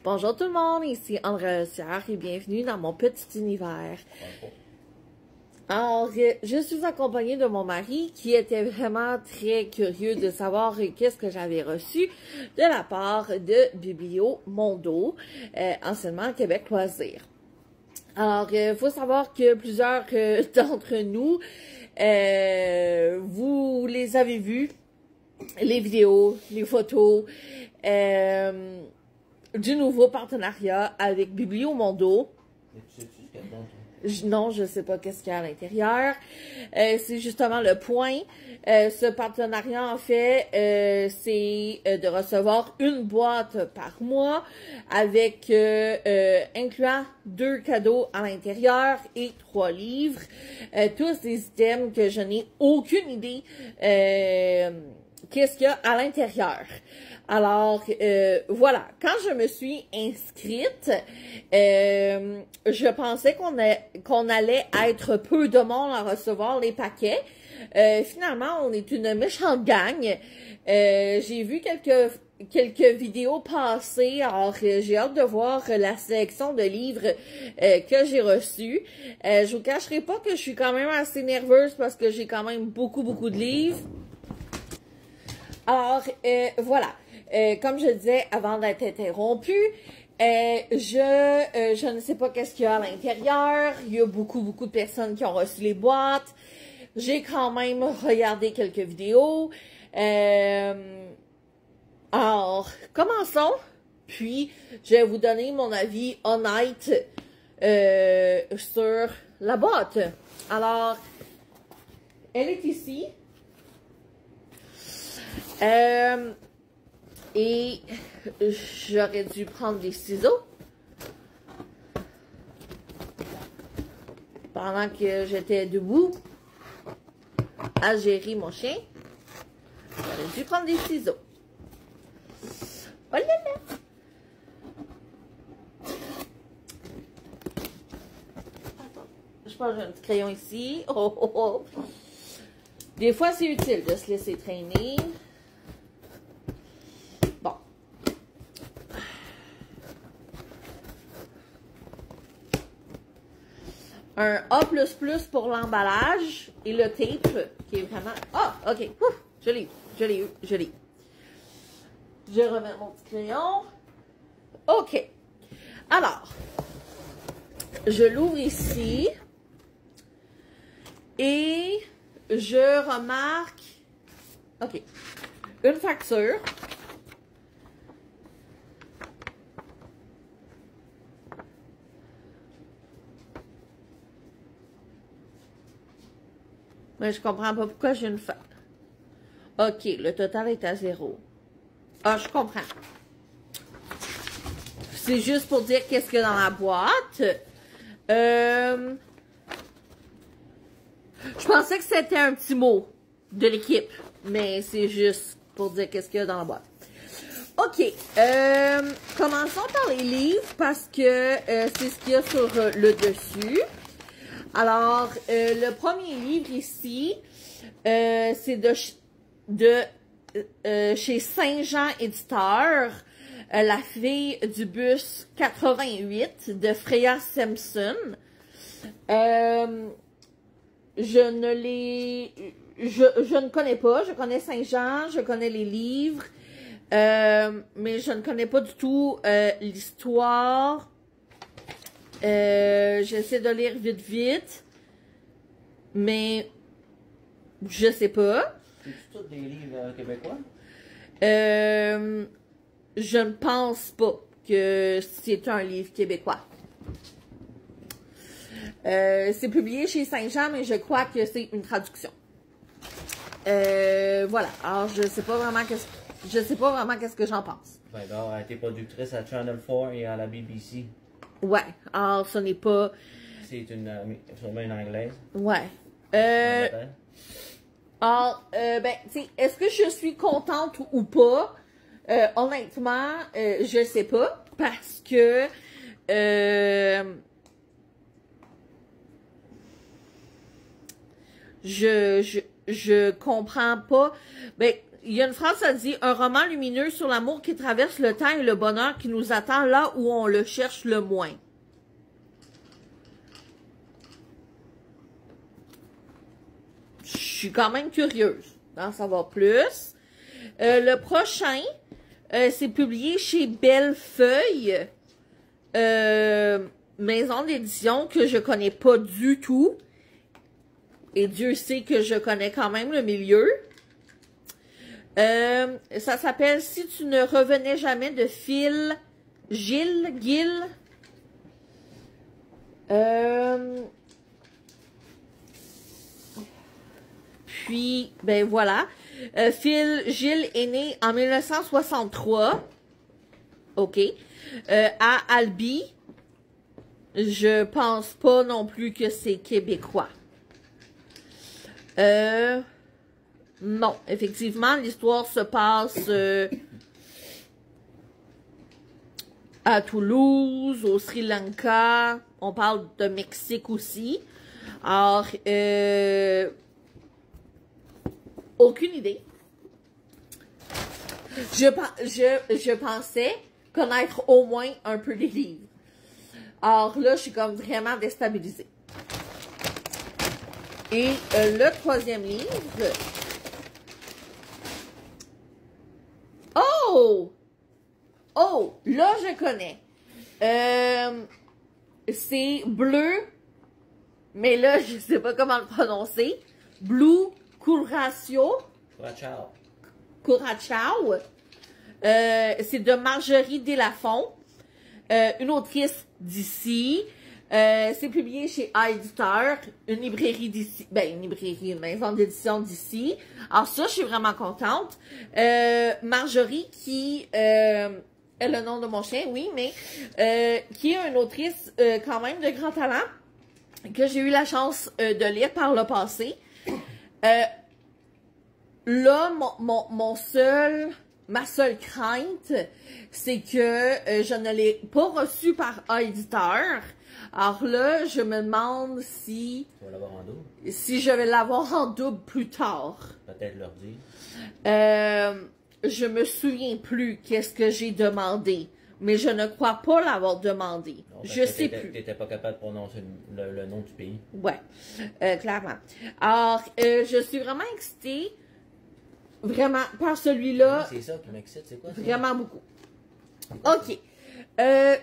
Bonjour tout le monde, ici André Rossière et bienvenue dans mon petit univers. Alors, je suis accompagnée de mon mari qui était vraiment très curieux de savoir qu'est-ce que j'avais reçu de la part de Biblio Mondo, anciennement Québec Loisirs. Alors, il faut savoir que plusieurs d'entre nous, vous les avez vus, les vidéos, les photos, du nouveau partenariat avec Biblio Mondo. Non, je sais pas qu'est-ce qu'il y a à l'intérieur. C'est justement le point. Ce partenariat, en fait, c'est de recevoir une boîte par mois avec incluant 2 cadeaux à l'intérieur et 3 livres. Tous des items que je n'ai aucune idée qu'est-ce qu'il y a à l'intérieur. Alors, voilà, quand je me suis inscrite, je pensais qu'on allait être peu de monde à recevoir les paquets. Finalement, on est une méchante gang. J'ai vu quelques vidéos passer, alors j'ai hâte de voir la sélection de livres que j'ai reçus. Je vous cacherai pas que je suis quand même assez nerveuse parce que j'ai quand même beaucoup de livres. Alors, voilà. Comme je disais avant d'être interrompue, je ne sais pas qu'est-ce qu'il y a à l'intérieur. Il y a beaucoup de personnes qui ont reçu les boîtes. J'ai quand même regardé quelques vidéos. Alors, commençons. Puis, je vais vous donner mon avis honnête sur la boîte. Alors, elle est ici. Et j'aurais dû prendre des ciseaux pendant que j'étais debout à gérer mon chien. J'aurais dû prendre des ciseaux. Oh là là! Attends, je pense que j'ai un petit crayon ici. Oh. Des fois, c'est utile de se laisser traîner. Bon. Un A++ pour l'emballage et le tape qui est vraiment... Ah, ok. Ouf, je l'ai eu. Je remets mon petit crayon. Ok. Alors, je l'ouvre ici et je remarque... Ok. Une facture. Mais je comprends pas pourquoi j'ai une facture. Ok, le total est à 0. Ah, je comprends. C'est juste pour dire qu'est-ce qu'il y a dans la boîte. Je pensais que c'était un petit mot de l'équipe, mais c'est juste pour dire qu'est-ce qu'il y a dans la boîte. Ok, commençons par les livres parce que c'est ce qu'il y a sur le dessus. Alors, le premier livre ici, c'est de chez Saint-Jean Éditeur, La fille du bus 88 de Freya Simpson. Je ne connais pas. Je connais Saint-Jean, je connais les livres, mais je ne connais pas du tout l'histoire. J'essaie de lire vite, mais je sais pas. C'est-tu tous des livres québécois? Je ne pense pas que c'est un livre québécois. C'est publié chez Saint-Jean, mais je crois que c'est une traduction. Voilà. Alors, je sais pas vraiment qu'est-ce que j'en pense. D'accord, elle a été productrice à Channel 4 et à la BBC. Ouais. Alors, ce n'est pas... C'est sûrement une anglaise. Ouais. Alors, ben, tu sais, est-ce que je suis contente ou pas? Honnêtement, je sais pas, parce que... je comprends pas. Ben, il y a une phrase, ça dit « Un roman lumineux sur l'amour qui traverse le temps et le bonheur qui nous attend là où on le cherche le moins. » Je suis quand même curieuse d'en savoir plus. Le prochain, c'est publié chez Bellefeuille, maison d'édition que je connais pas du tout. Et Dieu sait que je connais quand même le milieu. Ça s'appelle « Si tu ne revenais jamais » de Phil Gill. Puis, ben voilà. Phil Gill est né en 1963. OK. À Albi. Je pense pas non plus que c'est québécois. Non, effectivement, l'histoire se passe à Toulouse, au Sri Lanka. On parle de Mexique aussi. Alors, aucune idée. Je pensais connaître au moins un peu les livres. Alors là, je suis comme vraiment déstabilisée. Et le troisième livre... Oh! Oh! Là, je connais. C'est bleu, mais là, je sais pas comment le prononcer. Blue Curacao. Curacao. C'est de Marjorie Delafont, une autrice d'ici. C'est publié chez Éditeur, une librairie d'ici, ben une librairie, une maison d'édition d'ici. Alors ça, je suis vraiment contente. Marjorie qui est le nom de mon chien, oui, mais qui est une autrice quand même de grand talent, que j'ai eu la chance de lire par le passé. Là, ma seule crainte, c'est que je ne l'ai pas reçu par Éditeur. Alors là, je me demande si... Tu vas l'avoir en double? Si je vais l'avoir en double plus tard. Peut-être leur dire. Je me souviens plus qu'est-ce que j'ai demandé. Mais je ne crois pas l'avoir demandé. Non, je sais plus. Tu n'étais pas capable de prononcer le nom du pays. Ouais, clairement. Alors, je suis vraiment excitée. Vraiment, par celui-là. C'est ça qui m'excite, c'est quoi ça? Vraiment beaucoup. OK.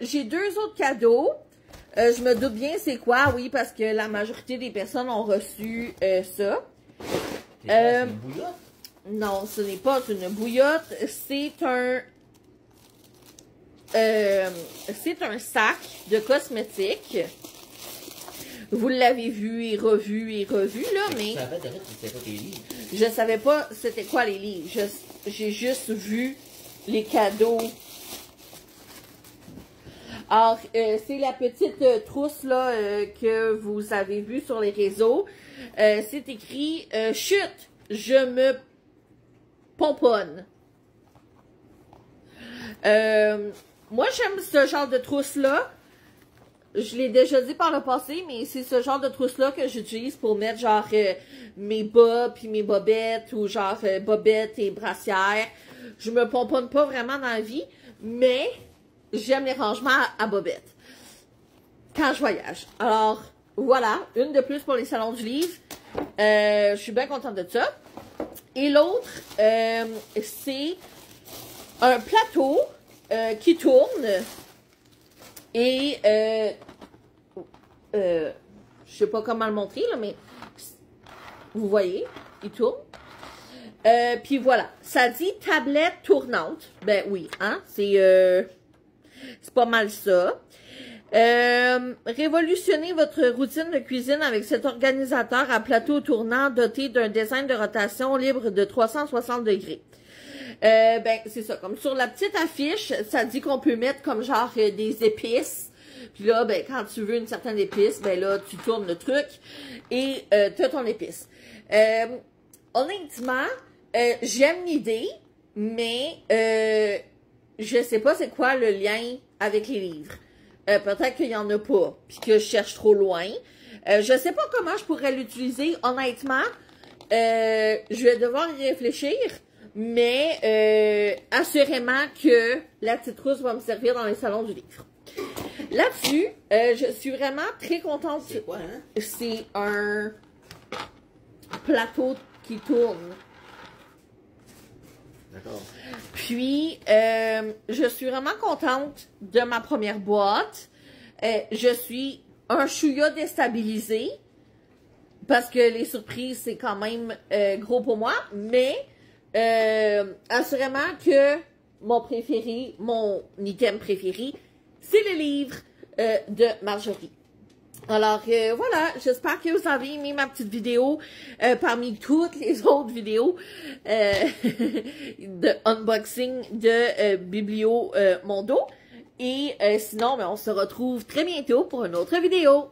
J'ai deux autres cadeaux. Je me doute bien c'est quoi, oui, parce que la majorité des personnes ont reçu ça. C'est une bouillotte? Non, ce n'est pas une bouillotte. C'est un sac de cosmétiques. Vous l'avez vu et revu, là, mais... Tu savais de que c'était pas tes livres. Je savais pas c'était quoi les livres. J'ai juste vu les cadeaux. Alors, c'est la petite trousse là que vous avez vue sur les réseaux. C'est écrit « Chut, je me pomponne ». Moi, j'aime ce genre de trousse-là. Je l'ai déjà dit par le passé, mais c'est ce genre de trousse-là que j'utilise pour mettre genre mes bas puis mes bobettes ou genre bobettes et brassières. Je me pomponne pas vraiment dans la vie, mais j'aime les rangements à bobettes quand je voyage. Alors, voilà, une de plus pour les salons du livre. Je suis bien contente de ça. Et l'autre, c'est un plateau qui tourne. Et, je sais pas comment le montrer, là, mais vous voyez, il tourne. Puis voilà, ça dit tablette tournante. Ben oui, hein, c'est pas mal ça. Révolutionnez votre routine de cuisine avec cet organisateur à plateau tournant doté d'un design de rotation libre de 360 degrés. Ben, c'est ça. Comme sur la petite affiche, ça dit qu'on peut mettre comme genre des épices. Puis là, ben, quand tu veux une certaine épice, ben là, tu tournes le truc et tu as ton épice. Honnêtement, j'aime l'idée, mais je sais pas c'est quoi le lien avec les livres. Peut-être qu'il y en a pas, puis que je cherche trop loin. Je sais pas comment je pourrais l'utiliser, honnêtement. Je vais devoir y réfléchir. mais assurément que la petite trousse va me servir dans les salons du livre. Là-dessus, je suis vraiment très contente. C'est quoi, hein? C'est un plateau qui tourne. D'accord. Puis, je suis vraiment contente de ma première boîte. Je suis un chouïa déstabilisée parce que les surprises, c'est quand même gros pour moi. Mais, assurément que mon préféré, mon item préféré, c'est le livre de Marjorie. Alors, voilà, j'espère que vous avez aimé ma petite vidéo parmi toutes les autres vidéos de unboxing de Biblio Mondo. Et sinon, ben, on se retrouve très bientôt pour une autre vidéo.